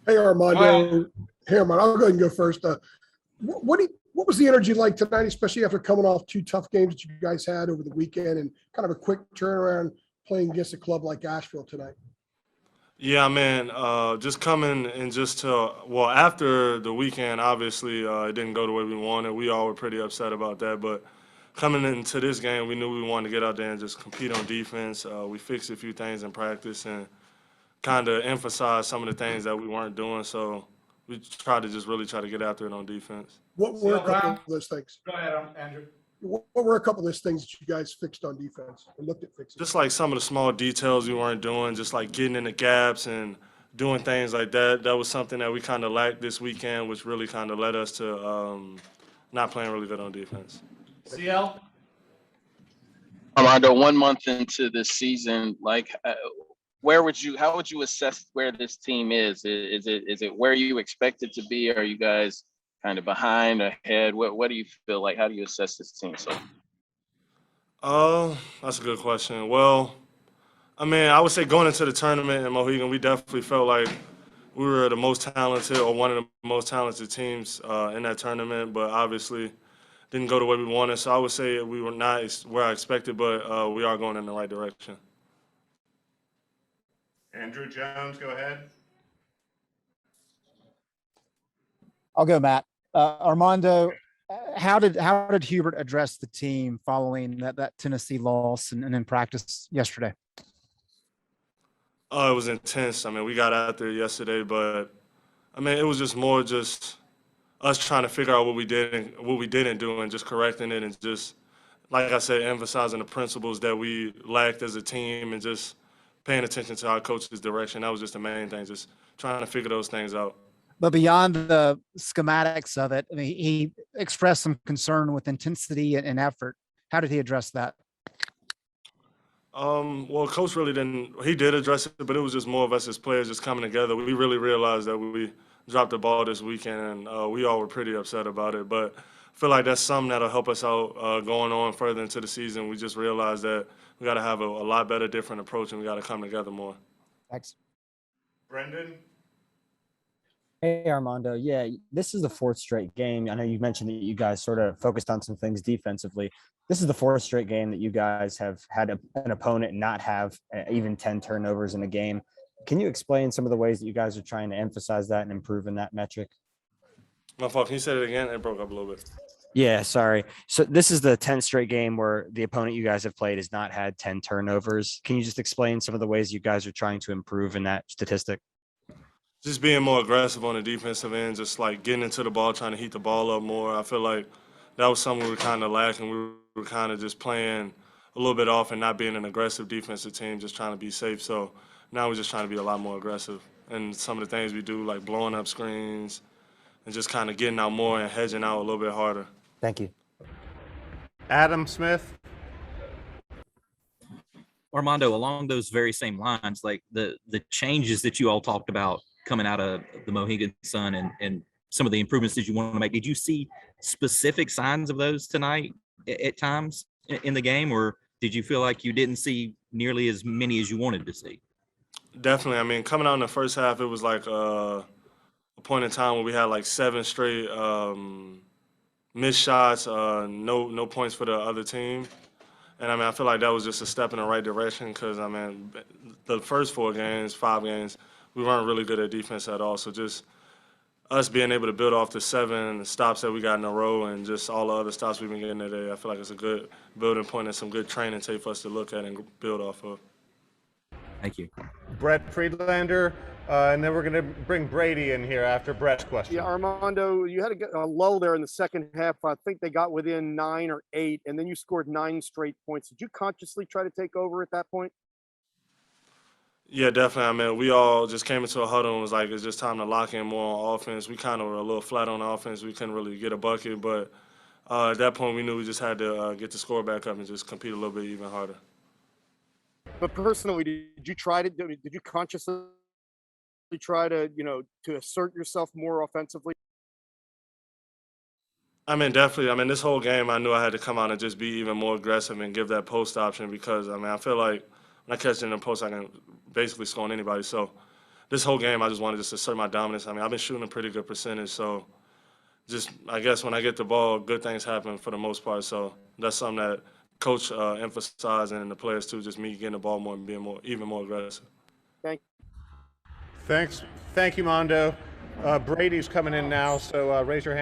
Hey Go ahead. Armando, hey Armando, I'll go ahead and go first. What was the energy like tonight, especially after coming off two tough games that you guys had over the weekend and kind of a quick turnaround playing against a club like Asheville tonight? Yeah, man. Just coming and just to well after the weekend, obviously it didn't go the way we wanted. We all were pretty upset about that. But coming into this game, we knew we wanted to get out there and just compete on defense. We fixed a few things in practice and kind of emphasized some of the things that we weren't doing. So we tried to just really try to get after it on defense. What See were you, a couple Brown. of those things? Go ahead, Andrew. What were a couple of those things that you guys fixed on defense or looked at fixing? Just like some of the small details we weren't doing, just like getting in the gaps and doing things like that. That was something that we kind of lacked this weekend, which really kind of led us to not playing really good on defense. CL. Armando, 1 month into this season, how would you assess where this team is? Is it where you expect it to be? Are you guys kind of behind, ahead? What do you feel like? How do you assess this team? So That's a good question. Well, I mean, I would say going into the tournament in Mohegan, we definitely felt like we were the most talented or one of the most talented teams in that tournament, but obviously didn't go the way we wanted. So I would say we were not where I expected, but we are going in the right direction. Andrew Jones, go ahead. I'll go, Matt. Armando, how did Hubert address the team following that Tennessee loss and in practice yesterday? Oh, it was intense. I mean, we got out there yesterday, but I mean, it was just more just us trying to figure out what we did and what we didn't do, and just correcting it, and just like I said, emphasizing the principles that we lacked as a team, and just paying attention to our coach's direction. That was just the main thing, just trying to figure those things out. But beyond the schematics of it, I mean, he expressed some concern with intensity and effort. How did he address that? Well, coach really didn't. He did address it, but it was just more of us as players just coming together. We really realized that we dropped the ball this weekend, and we all were pretty upset about it. But I feel like that's something that'll help us out going on further into the season. We just realized that we got to have a lot better, different approach, and we got to come together more. Thanks. Brendan. Hey, Armando. Yeah, this is the fourth straight game. I know you mentioned that you guys sort of focused on some things defensively. This is the fourth straight game that you guys have had an opponent not have even 10 turnovers in a game. Can you explain some of the ways that you guys are trying to emphasize that and improve in that metric? My fault. Can you say it again? It broke up a little bit. Yeah, sorry. So this is the 10th straight game where the opponent you guys have played has not had 10 turnovers. Can you just explain some of the ways you guys are trying to improve in that statistic? Just being more aggressive on the defensive end, just like getting into the ball, trying to heat the ball up more. I feel like that was something we were kind of lacking. We were kind of just playing a little bit off and not being an aggressive defensive team, just trying to be safe. So now we're just trying to be a lot more aggressive. And some of the things we do, like blowing up screens and just kind of getting out more and hedging out a little bit harder. Thank you. Adam Smith. Armando, along those very same lines, like the changes that you all talked about coming out of the Mohegan Sun and some of the improvements that you want to make, did you see specific signs of those tonight at times in the game, or did you feel like you didn't see nearly as many as you wanted to see? Definitely. I mean, coming out in the first half, it was like a point in time where we had like 7 straight missed shots, no points for the other team. And I mean, I feel like that was just a step in the right direction because, I mean, the first 5 games, we weren't really good at defense at all. So just us being able to build off the 7 stops that we got in a row and just all the other stops we've been getting today, I feel like it's a good building point and some good training tape for us to look at and build off of. Thank you. Brett Friedlander. And then we're going to bring Brady in here after Brett's question. Yeah, Armando, you had a lull there in the second half. I think they got within 9 or 8, and then you scored 9 straight points. Did you consciously try to take over at that point? Yeah, definitely. I mean, we all just came into a huddle and was like, it's just time to lock in more on offense. We kind of were a little flat on offense. We couldn't really get a bucket, but at that point we knew we just had to get the score back up and just compete a little bit even harder. But personally, did you consciously try to, to assert yourself more offensively? I mean, definitely. I mean, this whole game, I knew I had to come out and just be even more aggressive and give that post option because, I mean, I feel like when I catch it in the post, I can basically score on anybody. So this whole game, I just wanted to assert my dominance. I mean, I've been shooting a pretty good percentage, so just I guess when I get the ball, good things happen for the most part. So that's something that coach emphasized and the players too. Just me getting the ball more and being even more aggressive. Thanks. Thank you, Mondo. Brady's coming in now, so raise your hand.